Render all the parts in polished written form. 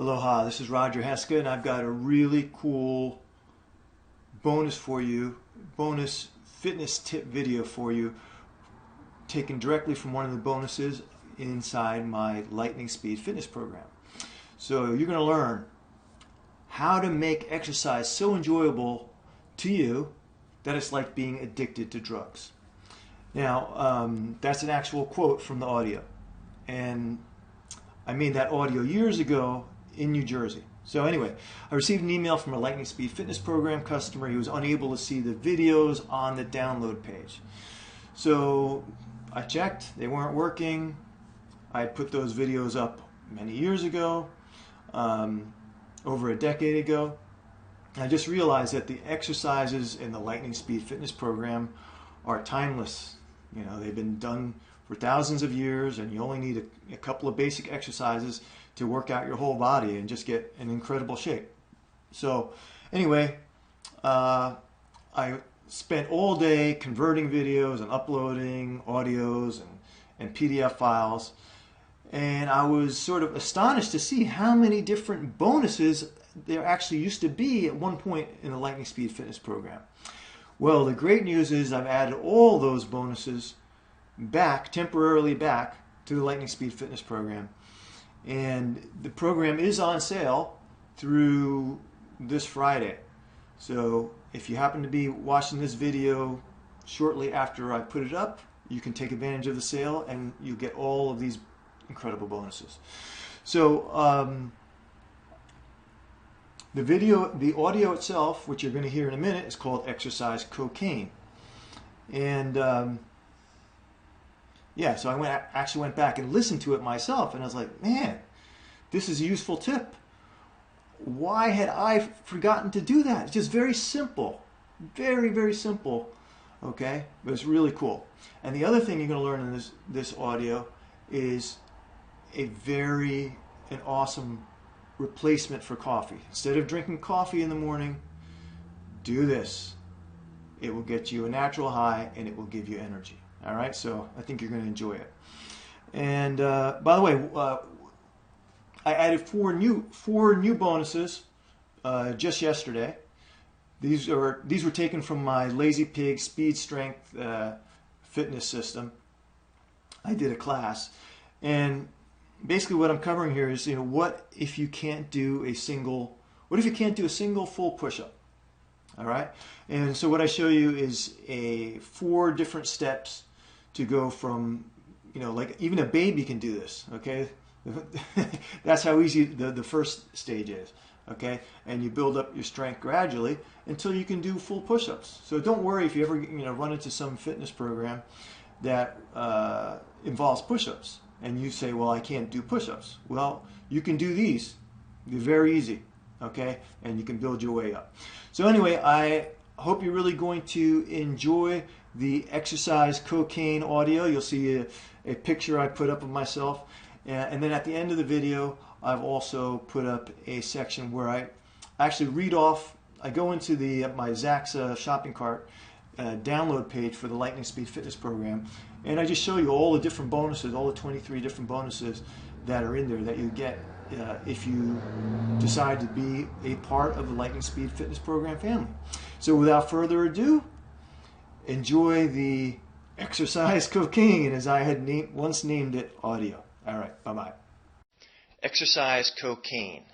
Aloha, this is Roger Heska, and I've got a really cool bonus for you, bonus fitness tip video for you, taken directly from one of the bonuses inside my Lightning Speed fitness program. So you're going to learn how to make exercise so enjoyable to you that it's like being addicted to drugs. Now, that's an actual quote from the audio, and I made that audio years ago in New Jersey. So anyway, I received an email from a Lightning Speed fitness program customer. He was unable to see the videos on the download page. So I checked, they weren't working. I had put those videos up many years ago, over a decade ago. I just realized that the exercises in the Lightning Speed fitness program are timeless. You know, they've been done for thousands of years, and you only need a couple of basic exercises to work out your whole body and just get in incredible shape. So anyway, I spent all day converting videos and uploading audios and PDF files, and I was sort of astonished to see how many different bonuses there actually used to be at one point in the Lightning Speed fitness program. Well, the great news is I've added all those bonuses temporarily back to the Lightning Speed fitness program. And the program is on sale through this Friday. So if you happen to be watching this video shortly after I put it up, you can take advantage of the sale and you get all of these incredible bonuses. So the audio itself, which you're going to hear in a minute, is called Exercise Cocaine. And yeah, so I actually went back and listened to it myself, and I was like, man, this is a useful tip. Why had I forgotten to do that? It's just very simple. Very, very simple. Okay? But it's really cool. And the other thing you're going to learn in this audio is an awesome replacement for coffee. Instead of drinking coffee in the morning, do this. It will get you a natural high, and it will give you energy. All right, so I think you're going to enjoy it. And by the way, I added four new bonuses just yesterday. These were taken from my Lazy Pig Speed Strength fitness system. I did a class, and basically what I'm covering here is, what if you can't do a single full push-up? All right, and so what I show you is 4 different steps to go from, like even a baby can do this, okay? That's how easy the first stage is, okay? And you build up your strength gradually until you can do full push-ups. So don't worry if you ever run into some fitness program that involves push-ups and you say, well, I can't do push-ups. Well, you can do these. They're very easy, okay? And you can build your way up. So anyway, I hope you're really going to enjoy the Exercise Cocaine audio. You'll see a picture I put up of myself. And then at the end of the video, I've also put up a section where I actually read off. I go into my Zaxa shopping cart download page for the Lightning Speed Fitness Program, and I just show you all the different bonuses, all the 23 different bonuses that are in there that you get if you decide to be a part of the Lightning Speed Fitness Program family. So without further ado, enjoy the Exercise Cocaine, as I had once named it, audio. All right, bye-bye. Exercise Cocaine.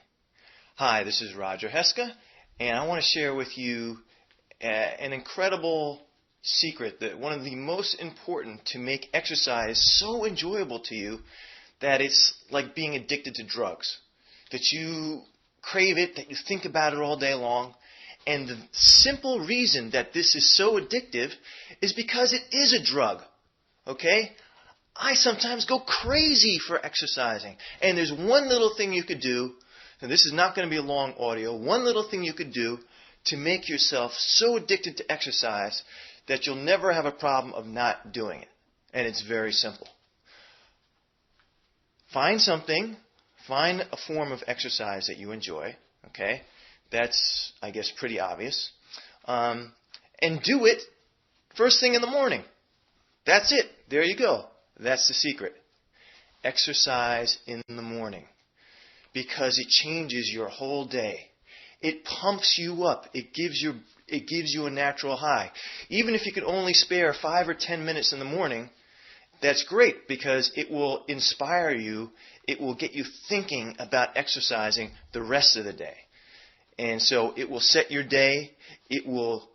Hi, this is Roger Heska, and I want to share with you an incredible secret, that one of the most important to make exercise so enjoyable to you that it's like being addicted to drugs, that you crave it, that you think about it all day long. And the simple reason that this is so addictive is because it is a drug, okay? I sometimes go crazy for exercising. And there's one little thing you could do, and this is not going to be a long audio, one little thing you could do to make yourself so addicted to exercise that you'll never have a problem of not doing it. And it's very simple. Find a form of exercise that you enjoy, okay? That's, I guess, pretty obvious. And do it first thing in the morning. That's it. There you go. That's the secret. Exercise in the morning. because it changes your whole day. It pumps you up. It gives you a natural high. Even if you could only spare 5 or 10 minutes in the morning, that's great, because it will inspire you. It will get you thinking about exercising the rest of the day. And so it will set your day. It will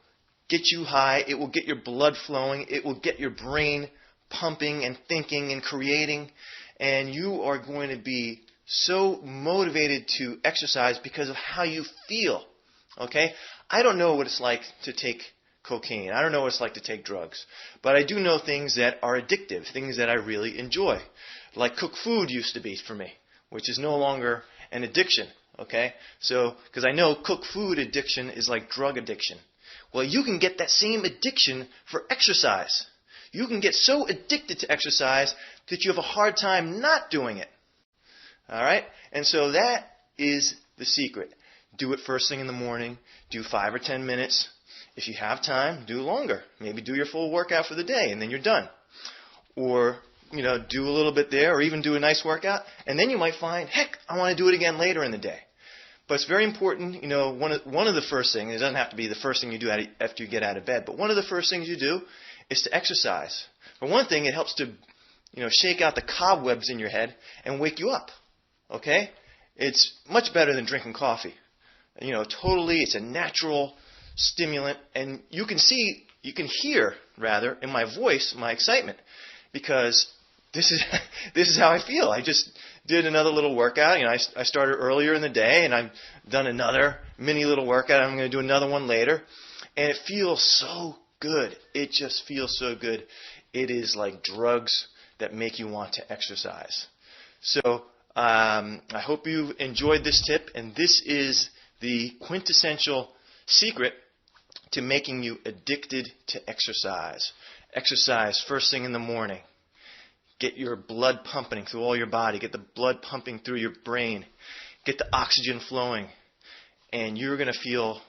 get you high. It will get your blood flowing. It will get your brain pumping and thinking and creating. And you are going to be so motivated to exercise because of how you feel. Okay? I don't know what it's like to take cocaine. I don't know what it's like to take drugs. But I do know things that are addictive, things that I really enjoy. Like cooked food used to be for me, which is no longer an addiction. Okay? So, because I know cooked food addiction is like drug addiction. Well, you can get that same addiction for exercise. You can get so addicted to exercise that you have a hard time not doing it. All right? And so that is the secret. Do it first thing in the morning. Do 5 or 10 minutes. If you have time, do longer. Maybe do your full workout for the day, and then you're done. Or, do a little bit there, or even do a nice workout, and then you might find, heck, I want to do it again later in the day. But it's very important, one of the first things, it doesn't have to be the first thing you do after you get out of bed, but one of the first things you do is to exercise. For one thing, it helps to, shake out the cobwebs in your head and wake you up. Okay? It's much better than drinking coffee. Totally, it's a natural stimulant, and you can hear in my voice, my excitement, because this is how I feel. I just did another little workout. I started earlier in the day, and I've done another mini little workout. I'm going to do another one later, and it feels so good. It just feels so good. It is like drugs that make you want to exercise. So I hope you enjoyed this tip, and this is the quintessential secret to making you addicted to exercise. Exercise first thing in the morning. Get your blood pumping through all your body. Get the blood pumping through your brain. Get the oxygen flowing. And you're going to feel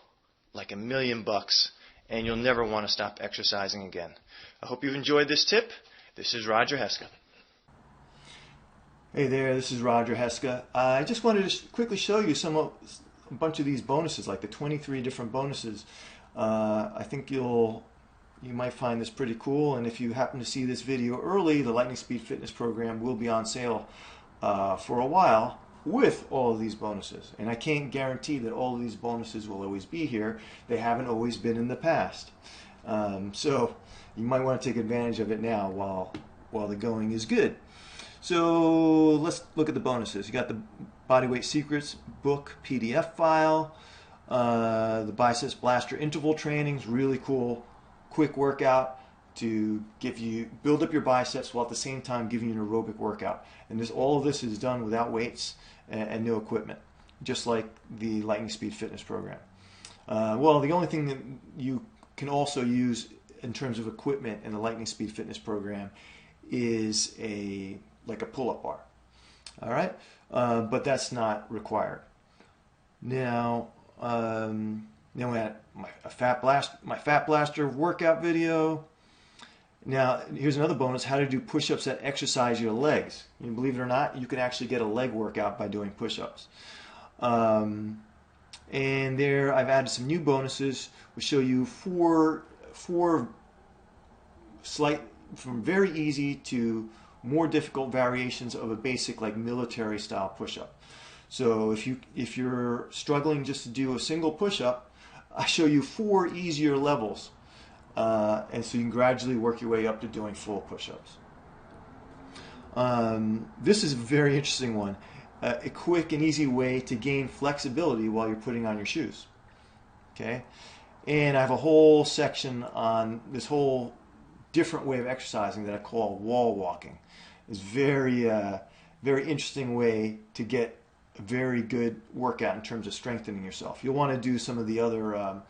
like $1,000,000, and you'll never want to stop exercising again. I hope you've enjoyed this tip. This is Roger Heska. Hey there, this is Roger Heska. I just wanted to quickly show you a bunch of these bonuses, like the 23 different bonuses. I think you might find this pretty cool, and if you happen to see this video early, the Lightning Speed Fitness program will be on sale for a while with all of these bonuses. And I can't guarantee that all of these bonuses will always be here. They haven't always been in the past. So you might want to take advantage of it now while the going is good. So let's look at the bonuses. You got the Bodyweight Secrets book PDF file, the Biceps Blaster Interval Training is really cool, quick workout to build up your biceps while at the same time giving you an aerobic workout. And all of this is done without weights and no equipment, just like the Lightning Speed Fitness program. Well, the only thing that you can also use in terms of equipment in the Lightning Speed Fitness program is like a pull-up bar. All right, but that's not required. Now we had my Fat Blaster workout video. Now here's another bonus: how to do push-ups that exercise your legs. You believe it or not, you can actually get a leg workout by doing push-ups. And there, I've added some new bonuses. We'll show you four from very easy to more difficult variations of a basic like military style push-up. So if you're struggling just to do a single push-up, I show you 4 easier levels, and so you can gradually work your way up to doing full push-ups. This is a very interesting one, a quick and easy way to gain flexibility while you're putting on your shoes. Okay, and I have a whole section on this whole different way of exercising that I call wall walking. It's very interesting way to get a very good workout in terms of strengthening yourself. You'll want to do some of the other,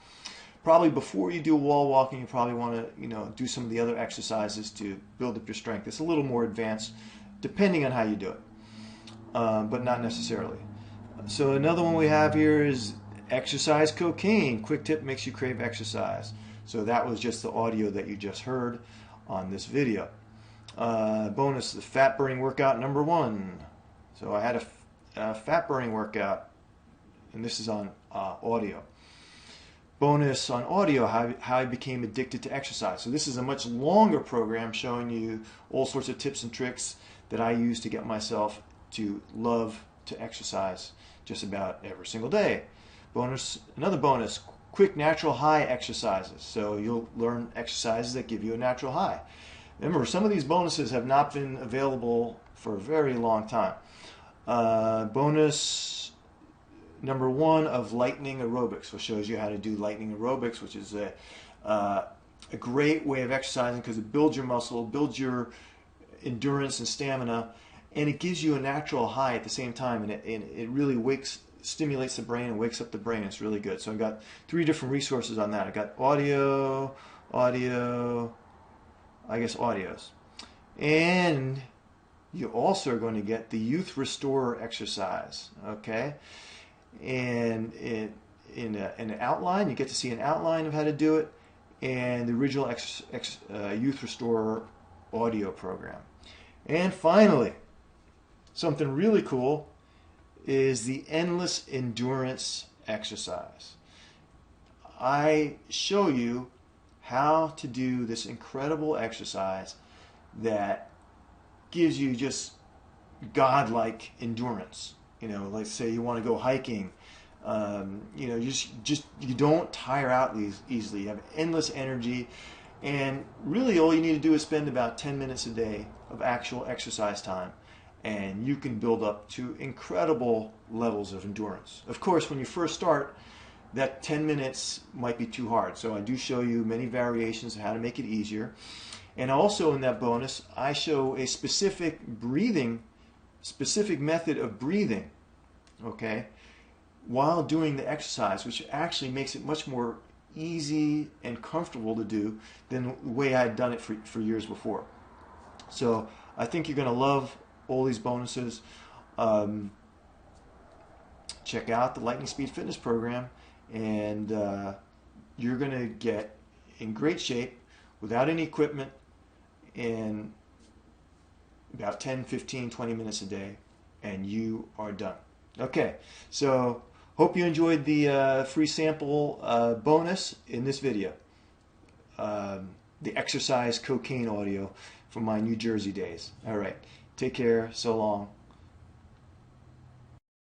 probably before you do wall walking, you probably want to do some of the other exercises to build up your strength. It's a little more advanced depending on how you do it, but not necessarily. So another one we have here is exercise cocaine. Quick tip makes you crave exercise. So that was just the audio that you just heard on this video. Bonus, the fat burning workout number 1. So I had fat burning workout, and this is on audio. Bonus on audio, how I became addicted to exercise. So this is a much longer program showing you all sorts of tips and tricks that I use to get myself to love to exercise just about every single day. Another bonus, quick natural high exercises. So you'll learn exercises that give you a natural high. Remember, some of these bonuses have not been available for a very long time. Bonus number 1 of lightning aerobics, which shows you how to do lightning aerobics, which is a great way of exercising because it builds your muscle, builds your endurance and stamina, and it gives you a natural high at the same time, and it really stimulates the brain and wakes up the brain. It's really good. So I got 3 different resources on that. I got audios, and you also are going to get the Youth Restorer exercise. Okay. And in an outline, you get to see an outline of how to do it, and the original Youth Restorer audio program. And finally, something really cool is the Endless Endurance exercise. I show you how to do this incredible exercise that gives you just godlike endurance. You know, let's say you want to go hiking. You know, you don't tire out easily. You have endless energy, and really all you need to do is spend about 10 minutes a day of actual exercise time, and you can build up to incredible levels of endurance. Of course, when you first start, that 10 minutes might be too hard. So I do show you many variations of how to make it easier. And also in that bonus, I show a specific method of breathing, okay, while doing the exercise, which actually makes it much more easy and comfortable to do than the way I had done it for years before. So I think you're going to love all these bonuses. Check out the Lightning Speed Fitness program, and you're going to get in great shape without any equipment in about 10, 15, 20 minutes a day, and you are done. Okay, so hope you enjoyed the free sample bonus in this video. The exercise cocaine audio from my New Jersey days. All right, take care, so long.